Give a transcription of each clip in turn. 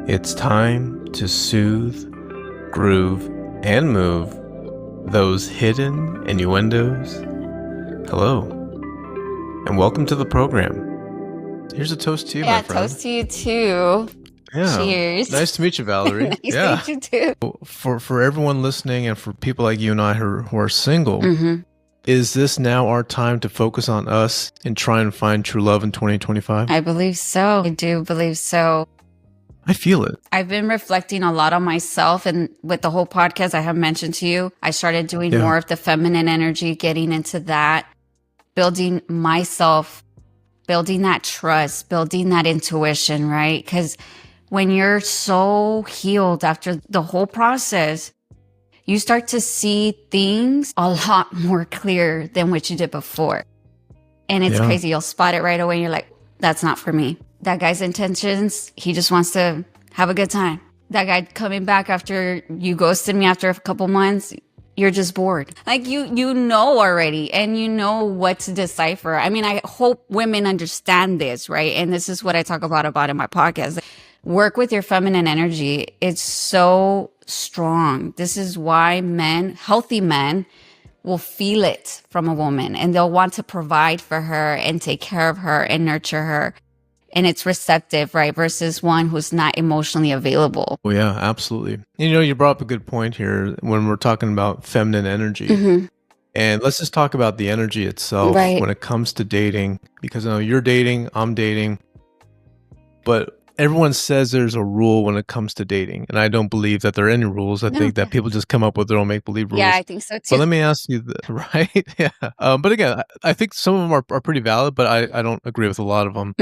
It's time to soothe, groove, and move those hidden innuendos. Hello, and welcome to the program. Here's a toast to you, my friend. Yeah, toast to you too. Yeah. Cheers. Nice to meet you, Valarey. Nice to meet you too. For everyone listening and for people like you and I who are single, is this now our time to focus on us and try and find true love in 2025? I believe so. I do believe so. I feel it. I've been reflecting a lot on myself, and with the whole podcast I have mentioned to you, I started doing more of the feminine energy, getting into that, building myself, building that trust, building that intuition, right? Because when you're so healed after the whole process, you start to see things a lot more clear than what you did before. And it's crazy. You'll spot it right away. And you're like, that's not for me. That guy's intentions, he just wants to have a good time. That guy coming back after you ghosted me after a couple months, you're just bored. Like you know already, and you know what to decipher. I mean, I hope women understand this, right? And this is what I talk about in my podcast. Work with your feminine energy. It's so strong. This is why healthy men, will feel it from a woman, and they'll want to provide for her and take care of her and nurture her. And it's receptive, right? Versus one who's not emotionally available. Well, yeah, absolutely. You brought up a good point here when we're talking about feminine energy. And let's just talk about the energy itself when it comes to dating, because I know you're dating, I'm dating, but everyone says there's a rule when it comes to dating, and I don't believe that there are any rules. I think that people just come up with their own make-believe rules. Yeah, I think so too. But let me ask you, right? Yeah. But again, I think some of them are pretty valid, but I don't agree with a lot of them.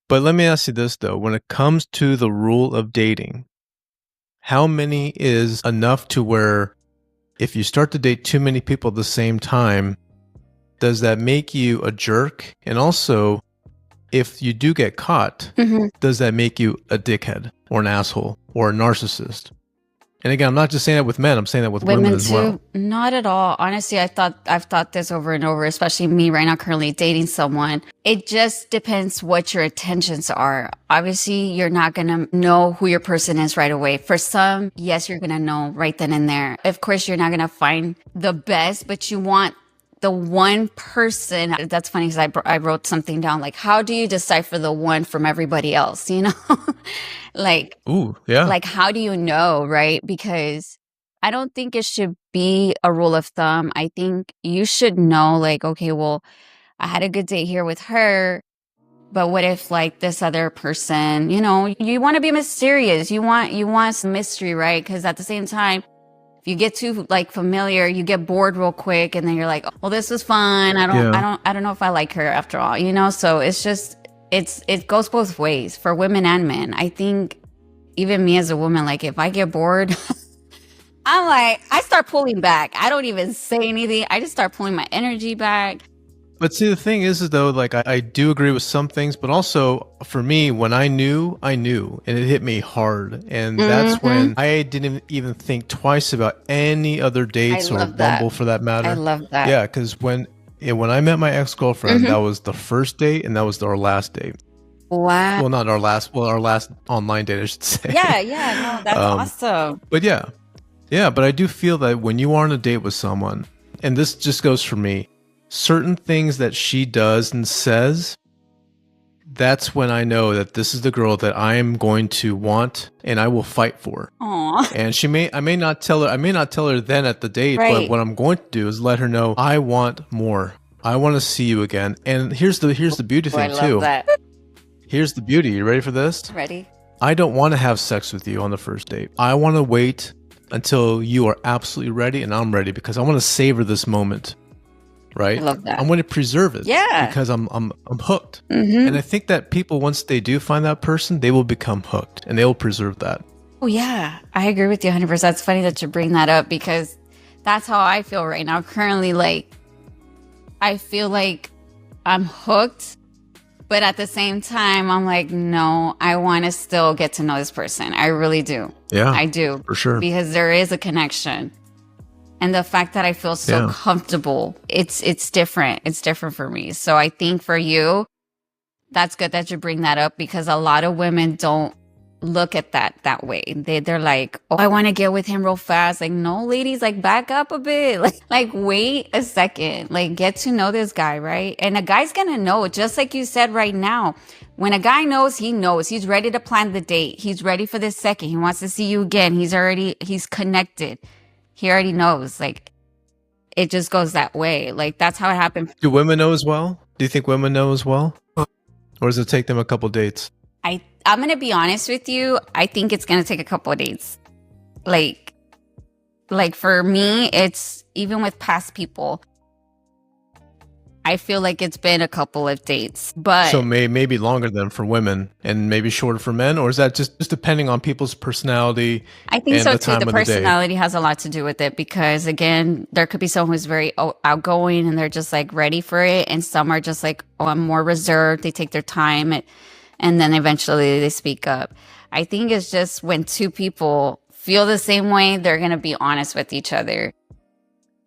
But let me ask you this, though. When it comes to the rule of dating, how many is enough to where if you start to date too many people at the same time, does that make you a jerk? And also, if you do get caught, does that make you a dickhead or an asshole or a narcissist? And again, I'm not just saying that with men, I'm saying that with women as well. Not at all. Honestly, I've thought this over and over, especially me right now currently dating someone. It just depends what your intentions are. Obviously, you're not going to know who your person is right away. For some, yes, you're going to know right then and there. Of course, you're not going to find the best, but you want the one person. That's funny because I wrote something down, like, how do you decipher the one from everybody else, like, like, how do you know, right? Because I don't think it should be a rule of thumb. I think you should know, like, okay, well, I had a good date here with her, but what if, like, this other person, you want to be mysterious. You want some mystery, right? Because at the same time, you get too familiar, you get bored real quick, and then you're like, well, this was fun. I don't know if I like her after all, so it's just, it goes both ways for women and men. I think even me as a woman, like, if I get bored, I start pulling back. I don't even say anything. I just start pulling my energy back. But see, the thing is though, like, I do agree with some things, but also for me, when I knew, and it hit me hard. And that's when I didn't even think twice about any other dates or Bumble for that matter. I love that. Yeah, because when I met my ex-girlfriend, that was the first date and that was our last date. Wow. Well, not our last, our last online date, I should say. Yeah, no, that's awesome. But but I do feel that when you are on a date with someone, and this just goes for me, certain things that she does and says, that's when I know that this is the girl that I am going to want and I will fight for. Aww. And I may not tell her then at the date, but what I'm going to do is let her know I want more. I want to see you again. And here's the beauty thing too. I love that. Here's the beauty. You ready for this? Ready. I don't want to have sex with you on the first date. I want to wait until you are absolutely ready and I'm ready, because I want to savor this moment. Right? I love that. I'm going to preserve it. Yeah. Because I'm hooked. And I think that people, once they do find that person, they will become hooked and they will preserve that. Oh, yeah. I agree with you 100%. It's funny that you bring that up, because that's how I feel right now. Currently, like, I feel like I'm hooked, but at the same time, I'm like, no, I want to still get to know this person. I really do. Yeah. I do. For sure. Because there is a connection. And the fact that I feel so comfortable, it's different. It's different for me. So I think for you, that's good that you bring that up, because a lot of women don't look at that way. They're like, oh, I want to get with him real fast. Like, no, ladies, like back up a bit. Like wait a second. Like get to know this guy, right? And a guy's gonna know, just like you said right now. When a guy knows, he knows. He's ready to plan the date. He's ready for this second. He wants to see you again. He's connected. He already knows. Like it just goes that way. Like that's how it happened. Do women know as well? Do you think women know as well? Or does it take them a couple dates? I'm going to be honest with you. I think it's going to take a couple of dates. Like for me, it's even with past people. I feel like it's been a couple of dates, but so maybe longer than for women and maybe shorter for men, or is that just depending on people's personality? I think so too. The personality has a lot to do with it because again, there could be someone who's very outgoing and they're just like ready for it, and some are just like, oh, I'm more reserved. They take their time, and then eventually they speak up. I think it's just when two people feel the same way, they're gonna be honest with each other.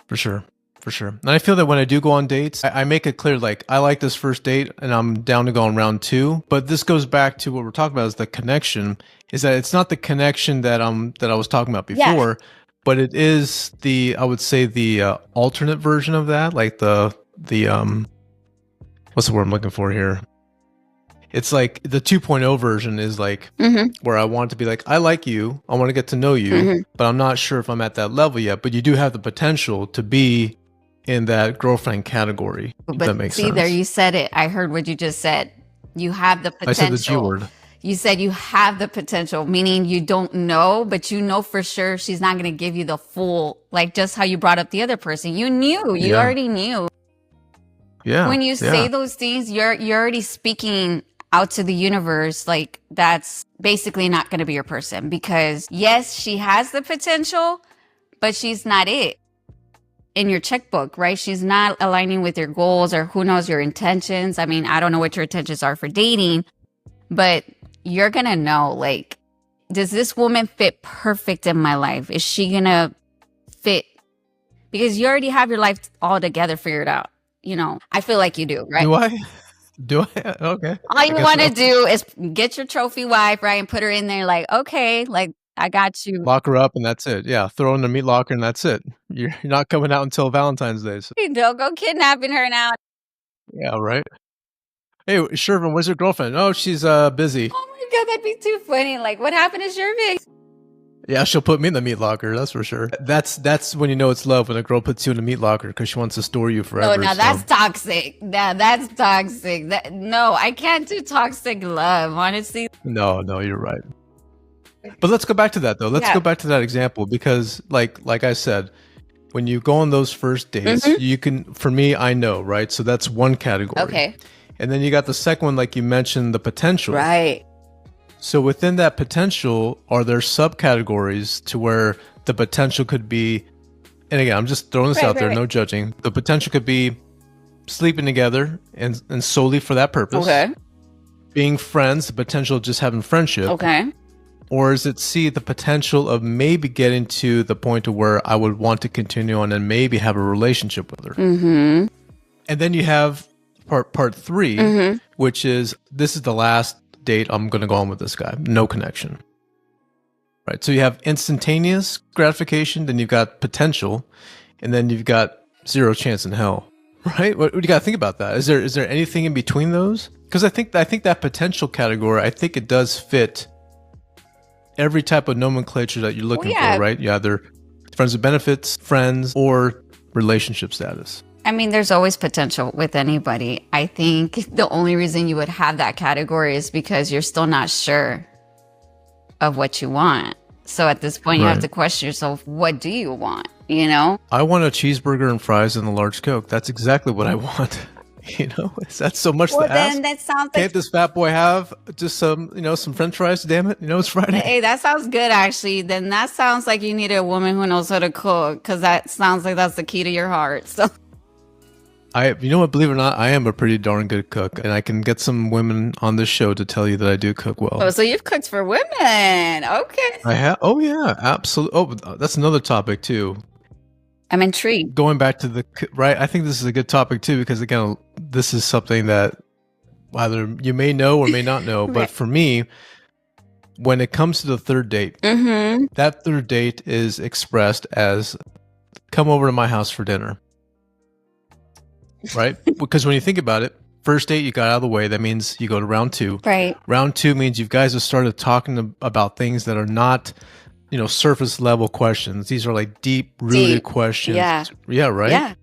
For sure. For sure. And I feel that when I do go on dates, I make it clear, like, I like this first date and I'm down to go on round 2. But this goes back to what we're talking about is the connection, is that it's not the connection that I was talking about before, but it is I would say the alternate version of that, like the what's the word I'm looking for here? It's like the 2.0 version is like where I want to be like, I like you, I want to get to know you, but I'm not sure if I'm at that level yet. But you do have the potential to be in that girlfriend category. But that makes sense. There, you said it. I heard what you just said. You have the potential. I said the G word. You said you have the potential, meaning you don't know, but you know for sure she's not going to give you the full, like just how you brought up the other person. You knew. You already knew. Yeah. When you say those things, you're already speaking out to the universe. Like that's basically not going to be your person because yes, she has the potential, but she's not it in your checkbook, right? She's not aligning with your goals or who knows your intentions. I mean, I don't know what your intentions are for dating, but you're going to know, like, does this woman fit perfect in my life? Is she going to fit? Because you already have your life all together figured out. You know, I feel like you do, right? Do I? Do I? Okay. All you want to do is get your trophy wife, right? And put her in there like, okay, like, I got you. Lock her up and that's it. Yeah, throw in the meat locker and that's it. You're not coming out until Valentine's Day. So. Don't go kidnapping her now. Yeah, right. Hey, Shervin, where's your girlfriend? Oh, she's busy. Oh my God, that'd be too funny. Like, what happened to Shervin? Yeah, she'll put me in the meat locker, that's for sure. That's when you know it's love, when a girl puts you in a meat locker because she wants to store you forever. No, that's toxic. That's toxic. No, I can't do toxic love, honestly. No, you're right. But let's go back to that, though. Let's go back to that example because, like I said, when you go on those first dates, you can, for me, I know, right? So that's one category. Okay. And then you got the second one, like you mentioned, the potential. Right. So within that potential, are there subcategories to where the potential could be, and again, I'm just throwing this out there, no judging. The potential could be sleeping together and solely for that purpose. Okay. Being friends, the potential of just having friendship. Okay. Or is it C, the potential of maybe getting to the point to where I would want to continue on and maybe have a relationship with her? And then you have part 3, which is, this is the last date I'm going to go on with this guy. No connection. Right. So you have instantaneous gratification, then you've got potential, and then you've got zero chance in hell. Right? What do you got to think about that? Is there anything in between those? Because I think that potential category, I think it does fit every type of nomenclature that you're looking for, right? You either friends with benefits, friends, or relationship status. I mean, there's always potential with anybody. I think the only reason you would have that category is because you're still not sure of what you want. So at this point, you have to question yourself, what do you want? You know? I want a cheeseburger and fries and a large Coke. That's exactly what I want. You know, is that so much to ask? Then that sounds Can't this fat boy have just some French fries? Damn it! You know, it's Friday. Hey, that sounds good, actually. Then that sounds like you need a woman who knows how to cook, because that sounds like that's the key to your heart. So, you know what? Believe it or not, I am a pretty darn good cook, and I can get some women on this show to tell you that I do cook well. Oh, so you've cooked for women? Okay. I have. Oh yeah, absolutely. Oh, that's another topic too. I'm intrigued. Going back to I think this is a good topic too, because again, this is something that either you may know or may not know, but for me, when it comes to the third date, that third date is expressed as come over to my house for dinner. Right? Because when you think about it, first date, you got out of the way. That means you go to round 2. Right. Round 2 means you guys have started talking about things that are not, surface level questions. These are like deep rooted questions. Yeah. Yeah, right? Yeah.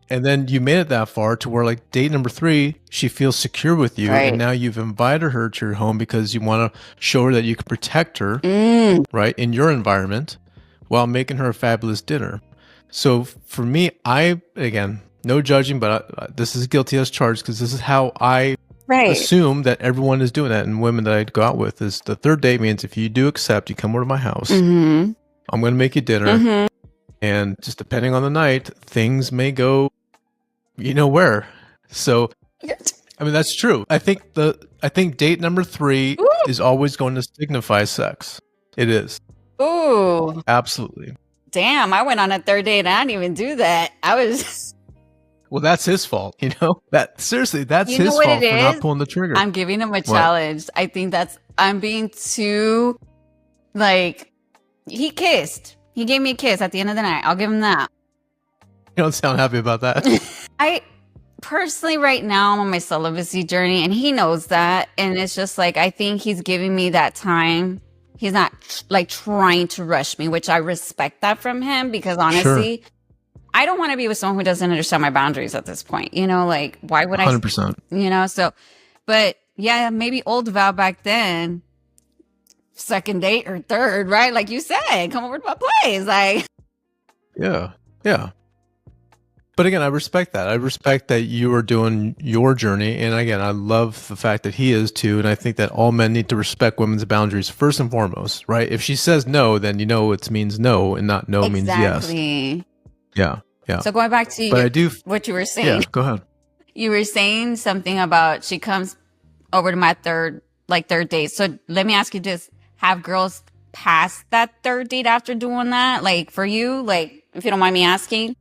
And then you made it that far to where like date number 3, she feels secure with you. Right. And now you've invited her to your home because you want to show her that you can protect her, right, in your environment while making her a fabulous dinner. So for me, again, no judging, but this is guilty as charged because this is how I assume that everyone is doing that. And women that I go out with is the third date means if you do accept, you come over to my house, I'm going to make you dinner. And just depending on the night, things may go, where. So, I mean, that's true. I think date number 3 is always going to signify sex. It is. Ooh. Absolutely. Damn, I went on a third date and I didn't even do that. I was... Well, that's his fault, Seriously, that's his fault for not pulling the trigger. I'm giving him a challenge. I think I'm being too, he kissed. He gave me a kiss at the end of the night. I'll give him that. You don't sound happy about that. I personally, right now, I'm on my celibacy journey, and he knows that. And it's just I think he's giving me that time. He's not trying to rush me, which I respect that from him because honestly, I don't want to be with someone who doesn't understand my boundaries at this point. Why would 100%. So, but yeah, maybe old Val back then, second date or third, right? Like you said, come over to my place. Yeah. But again, I respect that. I respect that you are doing your journey. And again, I love the fact that he is too. And I think that all men need to respect women's boundaries first and foremost, right? If she says no, then it means no, and not no means yes. Yeah. So going back to what you were saying. Yeah, go ahead. You were saying something about she comes over to my third date. So let me ask you this. Have girls passed that third date after doing that? For you, if you don't mind me asking?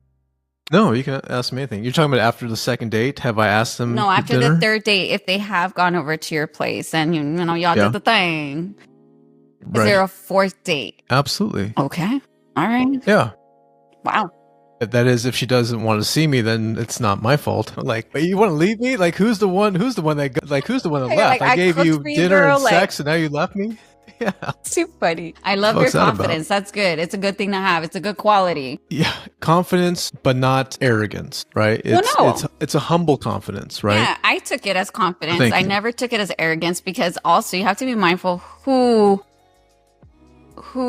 No, you can ask me anything. You're talking about after the second date? Have I asked them? No, after the third date, if they have gone over to your place and y'all did the thing. Is there a fourth date? Absolutely. Okay. All right. Yeah. Wow. That is, if she doesn't want to see me, then it's not my fault. You want to leave me? Who's the one that left? I gave you dinner and sex, and now you left me? Yeah. Too funny. I love your confidence. That's good. It's a good thing to have. It's a good quality. Yeah. Confidence, but not arrogance, right? It's a humble confidence, right? Yeah. I took it as confidence. I never took it as arrogance because also you have to be mindful who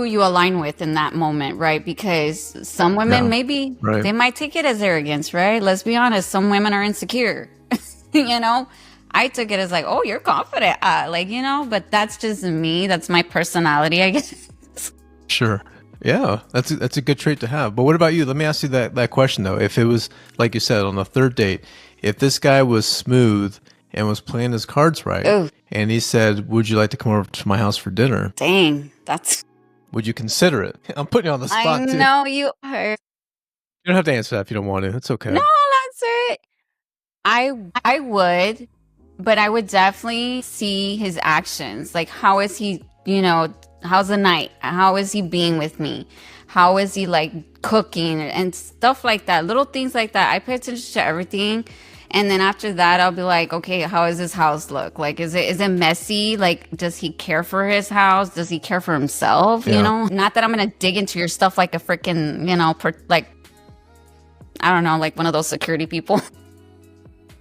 you align with in that moment, right? Because some women maybe they might take it as arrogance, right? Let's be honest. Some women are insecure, I took it as oh, you're confident. But that's just me. That's my personality, I guess. Sure. Yeah, that's a good trait to have. But what about you? Let me ask you that question, though. If it was, like you said, on the third date, if this guy was smooth and was playing his cards right, and he said, would you like to come over to my house for dinner? Dang, would you consider it? I'm putting you on the spot, too. I know you are. You don't have to answer that if you don't want to. It's okay. No, I'll answer it. I would. But I would definitely see his actions. How is he, how's the night? How is he being with me? How is he cooking and stuff like that? Little things like that. I pay attention to everything. And then after that, I'll be okay, how does his house look? Is it messy? Does he care for his house? Does he care for himself? Yeah. Not that I'm going to dig into your stuff like a freaking, I don't know, one of those security people.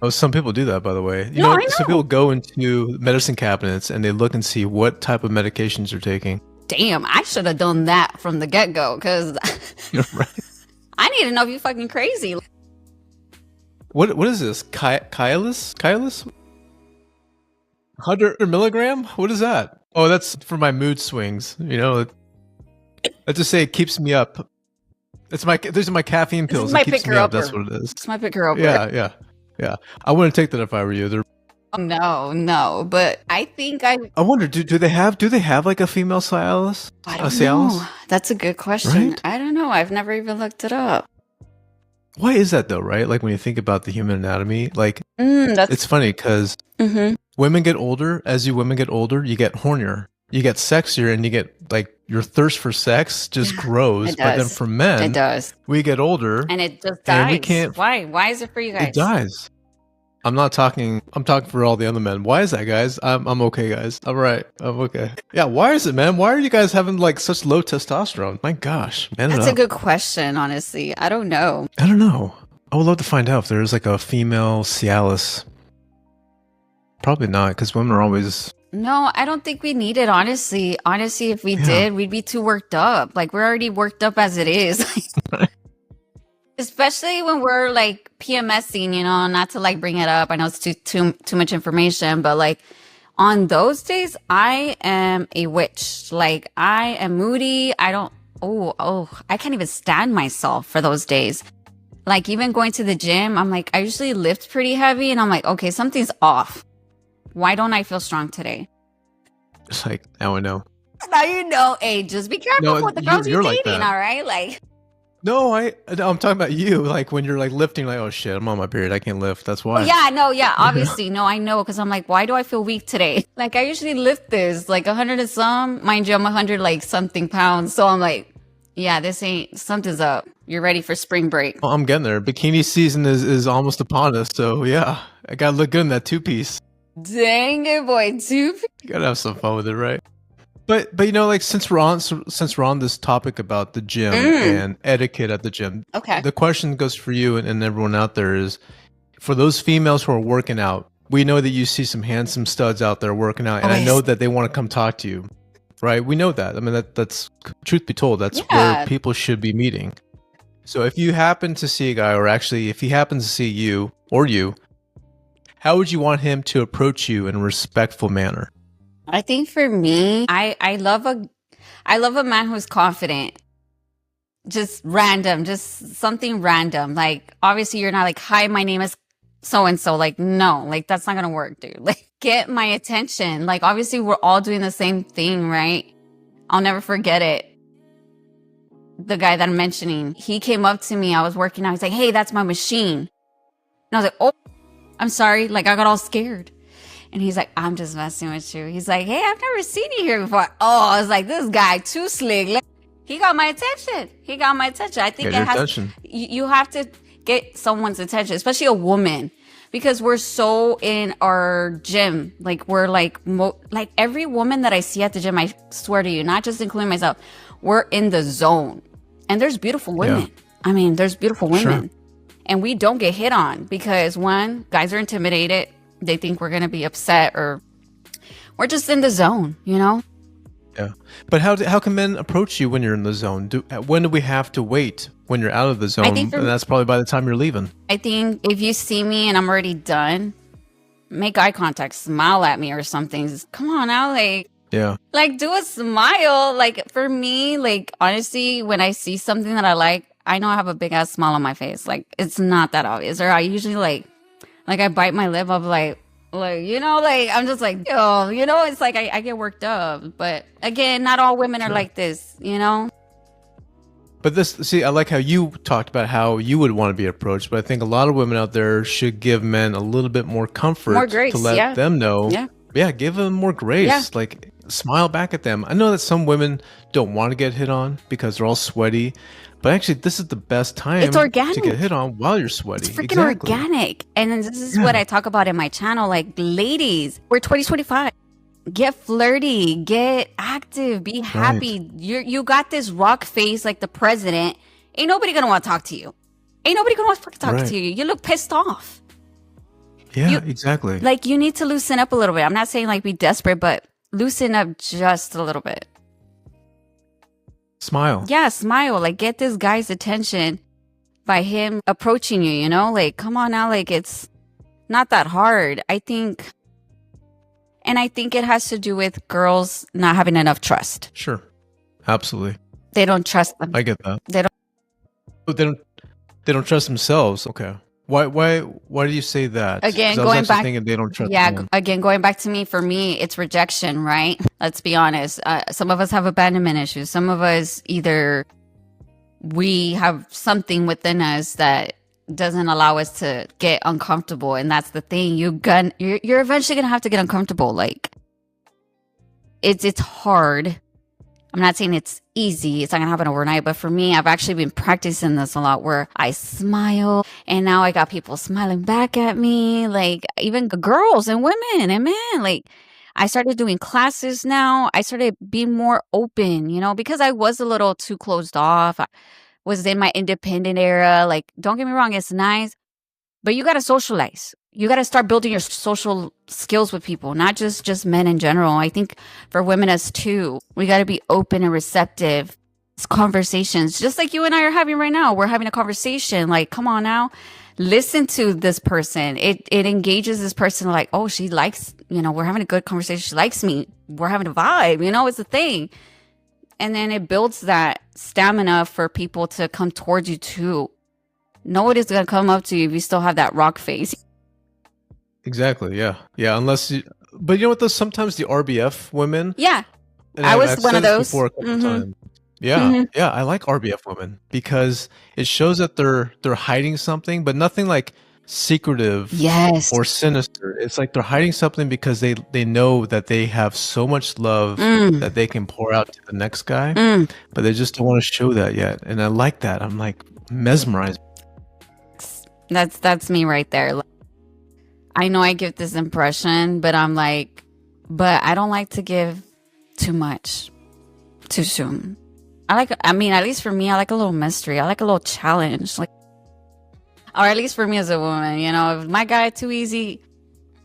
Oh, some people do that, by the way. I know. Some people go into medicine cabinets and they look and see what type of medications you're taking. Damn, I should have done that from the get-go because right. I need to know if you're fucking crazy. What is this? Kylus? 100 milligram? What is that? Oh, that's for my mood swings. Let's just say it keeps me up. These are my caffeine pills. It keeps me up. That's what it is. It's my picker upper. Yeah. I wouldn't take that if I were you. No, but I think I wonder, do they have a female Cialis? I don't know. That's a good question. Right? I don't know. I've never even looked it up. Why is that though, right? When you think about the human anatomy, it's funny because women get older. As women get older, you get hornier, you get sexier and you get like your thirst for sex just grows. It But then does. for men, It does. we get older And it just and we dies. can't. Why? Why is it for you It guys? dies. I'm talking for all the other men. Why is that, guys? I'm okay, guys. I'm right. I'm okay. Yeah, why is it, man? Why are you guys having like such low testosterone? My gosh, man. That's a good question, honestly. I don't know. I don't know. I would love to find out if there's like a female Cialis. Probably not, because women are always. No, I don't think we need it, honestly. Honestly, if we did, we'd be too worked up. Like, we're already worked up as it is. Especially when we're like PMSing, you know, not to like bring it up. I know it's too much information, but like on those days, I am a witch. Like, I am moody. I can't even stand myself for those days. Like, even going to the gym, I'm like, I usually lift pretty heavy and I'm like, okay, something's off. Why don't I feel strong today? It's like, now I know. Now you know. Hey, just be careful with the girls you're dating, like all right? Like, no, I'm talking about you. Like when you're like lifting, like, oh shit, I'm on my period. I can't lift. That's why. Yeah, no, yeah, obviously. No, I know. Because I'm like, why do I feel weak today? Like, I usually lift this like 100 and some. Mind you, I'm 100 like something pounds. So I'm like, yeah, something's up. You're ready for spring break. Well, I'm getting there. Bikini season is almost upon us. So yeah, I gotta look good in that 2-piece. Dang it, boy, 2-piece. You gotta have some fun with it, right? But you know, like since we're on this topic about the gym and etiquette at the gym, okay, the question goes for you and everyone out there is, for those females who are working out, we know that you see some handsome studs out there working out, and I know that they want to come talk to you, right? We know that. I mean, that's truth be told, that's where people should be meeting. So if you happen to see a guy, or actually if he happens to see you or you, how would you want him to approach you in a respectful manner? I think for me, I love a man who's confident. Just random, just something random. Like, obviously you're not like, hi, my name is so-and-so. Like, no, like that's not going to work, dude. Like, get my attention. Like, obviously we're all doing the same thing, right? I'll never forget it. The guy that I'm mentioning, he came up to me. I was working out. He's like, hey, that's my machine. And I was like, oh, I'm sorry. Like, I got all scared. And he's like, I'm just messing with you. He's like, hey, I've never seen you here before. Oh, I was like, this guy too slick. Like, he got my attention. I think you have to get someone's attention, especially a woman, because we're so in our gym. Like, we're like, like every woman that I see at the gym, I swear to you, not just including myself, we're in the zone. And there's beautiful women. Yeah. I mean, there's beautiful women. Sure. And we don't get hit on because, one, guys are intimidated. They think we're going to be upset, or we're just in the zone, you know? Yeah. But how can men approach you when you're in the zone? When do we have to wait when you're out of the zone? And that's probably by the time you're leaving. I think if you see me and I'm already done, make eye contact, smile at me or something. Just, come on now, like, yeah, like do a smile. Like, for me, like, honestly, when I see something that I like, I know I have a big ass smile on my face. Like, it's not that obvious. Or I usually like I bite my lip up, like, you know, like, I'm just like, oh, you know, it's like I get worked up. But again, not all women are like this, you know? But I like how you talked about how you would want to be approached, but I think a lot of women out there should give men a little bit more comfort, more grace, to let them know. Yeah, give them more grace. Yeah. Like, smile back at them. I know that some women don't want to get hit on because they're all sweaty. But actually, this is the best time to get hit on while you're sweaty. It's freaking organic. And then this is what I talk about in my channel. Like, ladies, we're 2025. Get flirty. Get active. Be happy. Right. You got this rock face like the president. Ain't nobody going to want to talk to you. Ain't nobody going to want to talk to you. You look pissed off. Yeah, exactly. Like, you need to loosen up a little bit. I'm not saying like be desperate, but loosen up just a little bit. Smile. Yeah, smile. Like, get this guy's attention by him approaching you, you know? Like, come on now. Like, it's not that hard. I think it has to do with girls not having enough trust. Sure. Absolutely. They don't trust them. I get that. They don't trust themselves. Okay. Why do you say that? Again, going back, thinking they don't trust again, going back to me, for me, it's rejection, right? Let's be honest. Some of us have abandonment issues. Some of us, either we have something within us that doesn't allow us to get uncomfortable. And that's the thing. You're eventually going to have to get uncomfortable. Like, it's hard. I'm not saying it's easy. It's not gonna happen overnight. But for me, I've actually been practicing this a lot where I smile and now I got people smiling back at me. Like even girls and women and men. Like I started doing classes now. I started being more open, because I was a little too closed off. I was in my independent era. Like, don't get me wrong, it's nice. But you got to socialize. You got to start building your social skills with people, not just men in general. I think for women as too, we got to be open and receptive. It's conversations, just like you and I are having right now. We're having a conversation. Like, come on now, listen to this person. It engages this person. Like, oh, she likes, we're having a good conversation. She likes me. We're having a vibe. It's a thing. And then it builds that stamina for people to come towards you too. Nobody's going to come up to you if you still have that rock face. Exactly. Yeah. Yeah. But you know what, though? Sometimes the RBF women. Yeah. And I was one of those. Before a couple times. Yeah. Yeah. I like RBF women because it shows that they're hiding something, but nothing like secretive or sinister. It's like they're hiding something because they know that they have so much love that they can pour out to the next guy, but they just don't want to show that yet. And I like that. I'm like mesmerized. That's me right there. I know I give this impression, but I'm like, but I don't like to give too much too soon. At least for me, I like a little mystery. I like a little challenge. Like, or at least for me as a woman, if my guy too easy,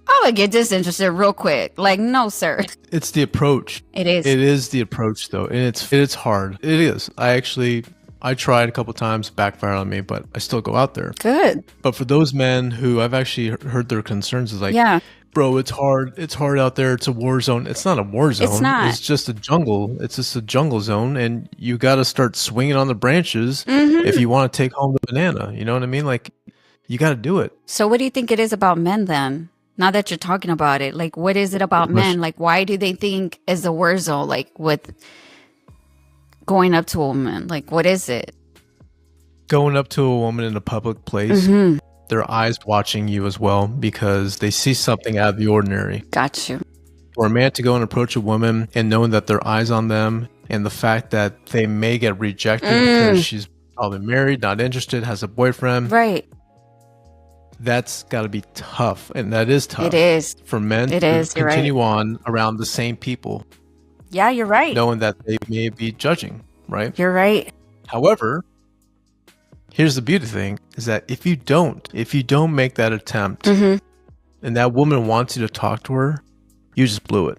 I would get disinterested real quick. Like, no, sir. It's the approach. It is. It is the approach, though. And it's hard. It is. I tried a couple times, backfired on me, but I still go out there. Good. But for those men who I've actually heard their concerns is like, bro, it's hard. It's hard out there. It's a war zone. It's not a war zone. It's not. It's just a jungle. It's just a jungle zone. And you got to start swinging on the branches if you want to take home the banana. You know what I mean? Like, you got to do it. So what do you think it is about men then? Now that you're talking about it, like, what is it about men? Like, why do they think it's a war zone? Like, with going up to a woman, like, what is it? Going up to a woman in a public place, their eyes watching you as well because they see something out of the ordinary. Got you. For a man to go and approach a woman and knowing that their eyes on them and the fact that they may get rejected because she's probably married, not interested, has a boyfriend. Right. That's got to be tough. And that is tough. It is. For men to continue on around the same people. Yeah, you're right. Knowing that they may be judging, right? You're right. However, here's the beauty thing is that if you don't make that attempt and that woman wants you to talk to her, you just blew it.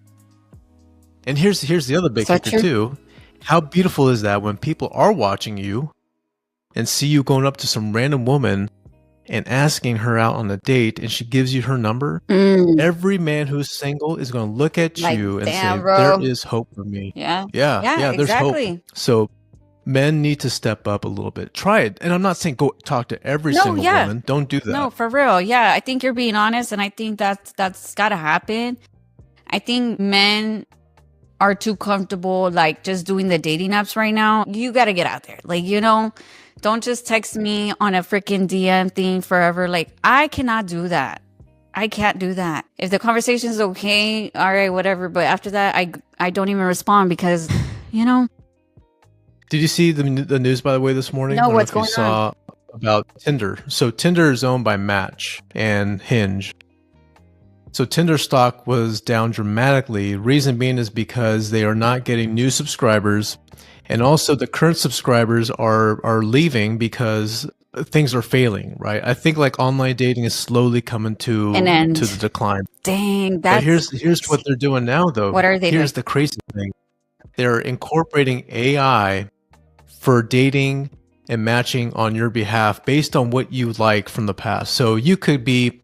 And here's the other big picture too. How beautiful is that when people are watching you and see you going up to some random woman and asking her out on a date and she gives you her number? Every man who's single is going to look at you and say, there is hope for me. Yeah, there's exactly. hope. So men need to step up a little bit. Try it. And I'm not saying go talk to every single woman. Don't do that. No, for real. Yeah, I think you're being honest, and I think that's got to happen. I think men are too comfortable, like, just doing the dating apps right now. You got to get out there. Like, don't just text me on a freaking DM thing forever. Like, I cannot do that. I can't do that. If the conversation is okay, all right, whatever. But after that, I don't even respond because, Did you see the news, by the way, this morning? No, what's going on? About Tinder. So Tinder is owned by Match and Hinge. So Tinder stock was down dramatically. Reason being is because they are not getting new subscribers. And also the current subscribers are leaving because things are failing, right? I think like online dating is slowly coming to the decline. Dang, but here's what they're doing now, though. What are they doing? Here's the crazy thing. They're incorporating AI for dating and matching on your behalf based on what you like from the past. So you could be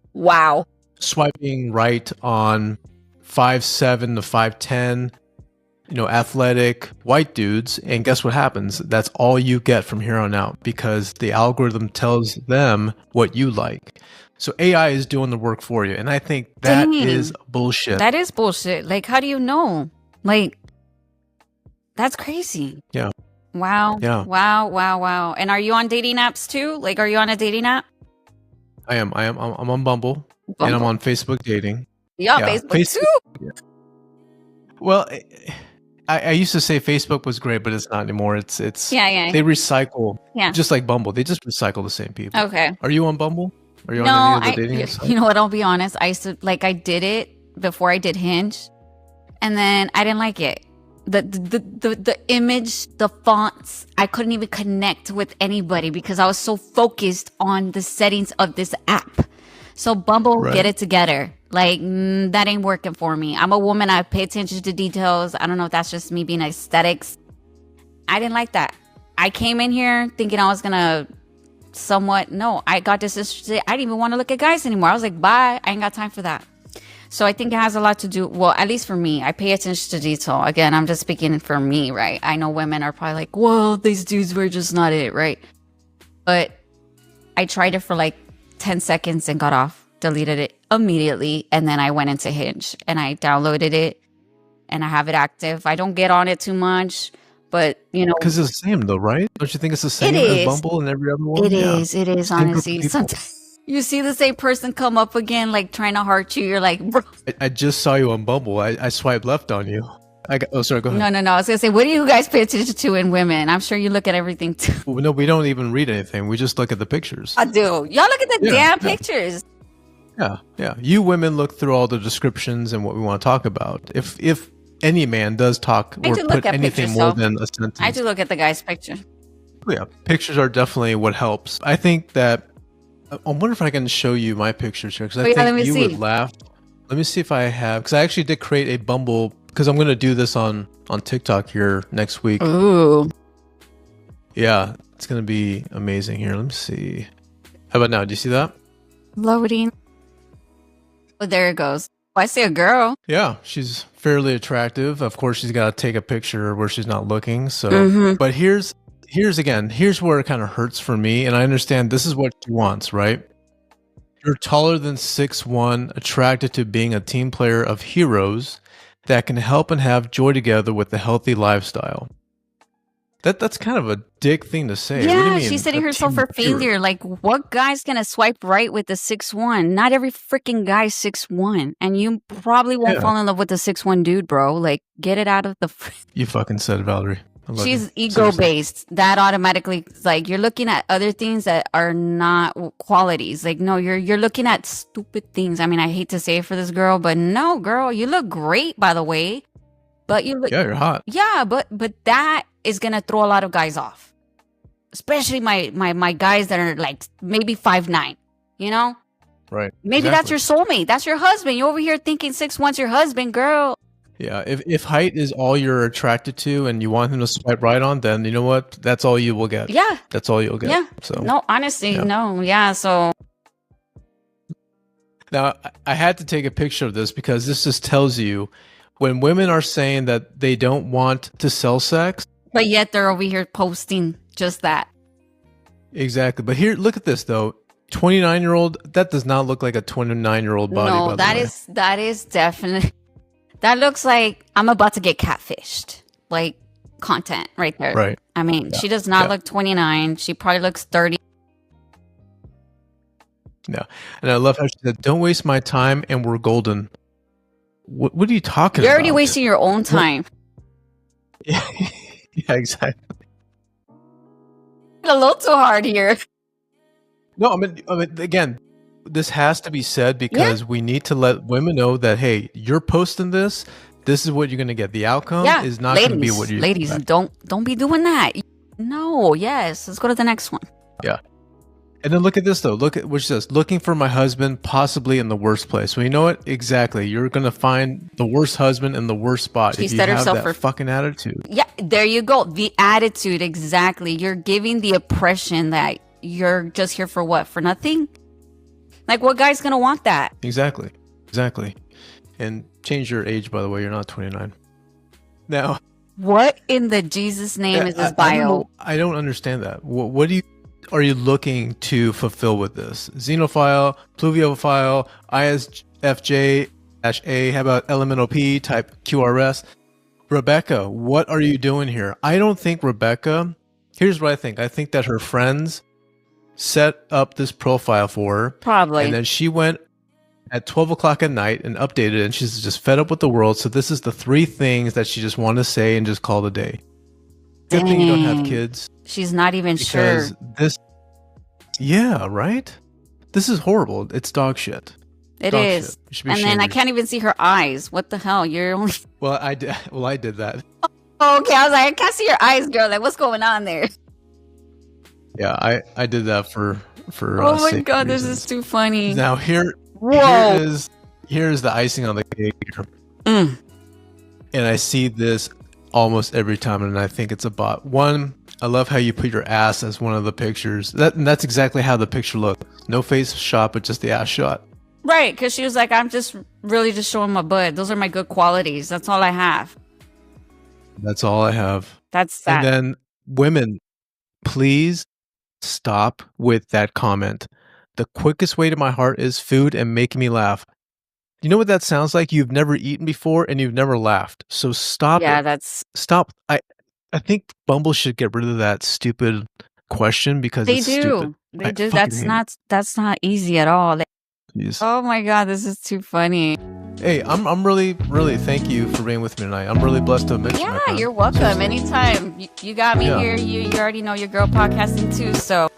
swiping right on 5'7" to 5'10", athletic white dudes, and guess what happens? That's all you get from here on out because the algorithm tells them what you like. So AI is doing the work for you, and I think that is bullshit. That is bullshit. Like, how do you know? Like, that's crazy. Yeah. Wow. Yeah. Wow. And are you on dating apps too? Like, are you on a dating app? I am. I'm on Bumble, and I'm on Facebook dating. Yeah, Facebook too. Yeah. Well, I used to say Facebook was great, but it's not anymore. It's Yeah. they recycle, Yeah. just like Bumble. They just recycle the same people. Okay. Are you on Bumble? Are you on any No, of the dating sites? you know what? I'll be honest. I used to, like, I did it before I did Hinge, and then I didn't like it. The image, the fonts, I couldn't even connect with anybody because I was so focused on the settings of this app. So Bumble, Right. get it together. Like, that ain't working for me. I'm a woman. I pay attention to details. I don't know if that's just me being aesthetics. I didn't like that. I came in here thinking I was gonna no, I got disinterested. I didn't even want to look at guys anymore. I was like, bye. I ain't got time for that. So I think it has a lot to do, well, at least for me, I pay attention to detail. Again, I'm just speaking for me, right? I know women are probably like, well, these dudes were just not it, right? But I tried it for like 10 seconds and got off, deleted it immediately. And then I went into Hinge and I downloaded it and I have it active. I don't get on it too much, but you know. Because it's the same though, right? Don't you think it's the same as Bumble and every other one? It is, Same group of honestly. people. Sometimes you see the same person come up again, like trying to heart you. You're like, bro. I just saw you on Bumble. I swiped left on you. Sorry, go ahead. No. I was gonna say, what do you guys pay attention to in women? I'm sure you look at everything too. Well, no, we don't even read anything. We just look at the pictures. I do. Y'all look at the damn pictures. Yeah. You women look through all the descriptions and what we want to talk about. If any man does talk or put anything pictures, more than a sentence. I do look at the guy's picture. Yeah, pictures are definitely what helps. I think that I wonder if I can show you my pictures here because I think you would laugh. Let me see if I have, because I actually did create a Bumble because I'm going to do this on TikTok here next week. Ooh. Yeah, it's going to be amazing here. Let me see. How about now? Do you see that? Loading. Oh, there it goes. Oh, I see a girl. Yeah, she's fairly attractive. Of course, she's got to take a picture where she's not looking. So, but here's where it kind of hurts for me. And I understand this is what she wants, right? You're taller than 6'1", attracted to being a team player of heroes that can help and have joy together with a healthy lifestyle. That's kind of a dick thing to say. Yeah, what do you mean, she's setting herself for failure. Like, what guy's gonna swipe right with the 6'1"? Not every freaking guy's 6'1", and you probably won't fall in love with the 6'1" dude, bro. Like, get it out of the. You fucking said it, Valarey. She's ego-based. That automatically, like, you're looking at other things that are not qualities. Like, no, you're looking at stupid things. I mean, I hate to say it for this girl, but no, girl, you look great, by the way. But you look, yeah, you're hot. Yeah, but that is gonna throw a lot of guys off, especially my guys that are like maybe 5'9". You know, right? Maybe that's your soulmate. That's your husband. You over here thinking 6'1's your husband, girl. Yeah, if height is all you're attracted to and you want him to swipe right on, then you know what? That's all you will get. Yeah, that's all you'll get. Yeah. So no, honestly, no. Yeah. So now I had to take a picture of this because this just tells you when women are saying that they don't want to sell sex, but yet they're over here posting just that. Exactly. But here, look at this though. 29-year-old, that does not look like a 29-year-old body. No, that is definitely. That looks like I'm about to get catfished. Like content right there. Right. I mean, she does not look 29. She probably looks 30. No. And I love how she said, "Don't waste my time and we're golden." What are you talking about? You're already wasting your own time. Yeah, exactly. A little too hard here. No, I mean, again, this has to be said because we need to let women know that, hey, you're posting this. This is what you're going to get. The outcome is not going to be what you ladies, expect. don't be doing that. No, yes. Let's go to the next one. Yeah. And then look at this, though. Look at what she says. Looking for my husband, possibly in the worst place. Well, you know what? Exactly. You're going to find the worst husband in the worst spot. She if you set have herself that for fucking attitude. Yeah, there you go. The attitude, exactly. You're giving the impression that you're just here for what? For nothing? Like, what guy's going to want that? Exactly. And change your age, by the way. You're not 29. Now. What in the Jesus name is this bio? I don't understand that. What are you looking to fulfill with this? Xenophile, pluviophile, ISFJ-A, how about elemental P, type QRS? Rebecca, what are you doing here? I don't think Rebecca, here's what I think. I think that her friends set up this profile for her. Probably. And then she went at 12 o'clock at night and updated, and she's just fed up with the world. So this is the 3 things that she just wanted to say and just call it a day. Good thing you don't have kids. She's not even sure. Yeah, right? This is horrible. It's dog shit. It is. And then I can't even see her eyes. What the hell? You're only... Well, I did that. Oh, okay, I was like, I can't see your eyes, girl. Like, what's going on there? Yeah, I did that for oh my god, reasons. This is too funny. Now here's the icing on the cake. And I see this almost every time, and I think it's a bot. One, I love how you put your ass as one of the pictures. That's exactly how the picture looked. No face shot, but just the ass shot. Right, because she was like, I'm just really just showing my butt. Those are my good qualities. That's all I have. That's all I have. That's that. And then women, please stop with that comment. The quickest way to my heart is food and making me laugh. You know what that sounds like? You've never eaten before and you've never laughed. So stop it. Stop. I think Bumble should get rid of that stupid question because it's stupid. They do. That's not easy at all. Oh my god, this is too funny. Hey, I'm really, really thank you for being with me tonight. I'm really blessed to mention. Yeah, you're welcome. Anytime. You got me here. You already know your girl podcasting too, so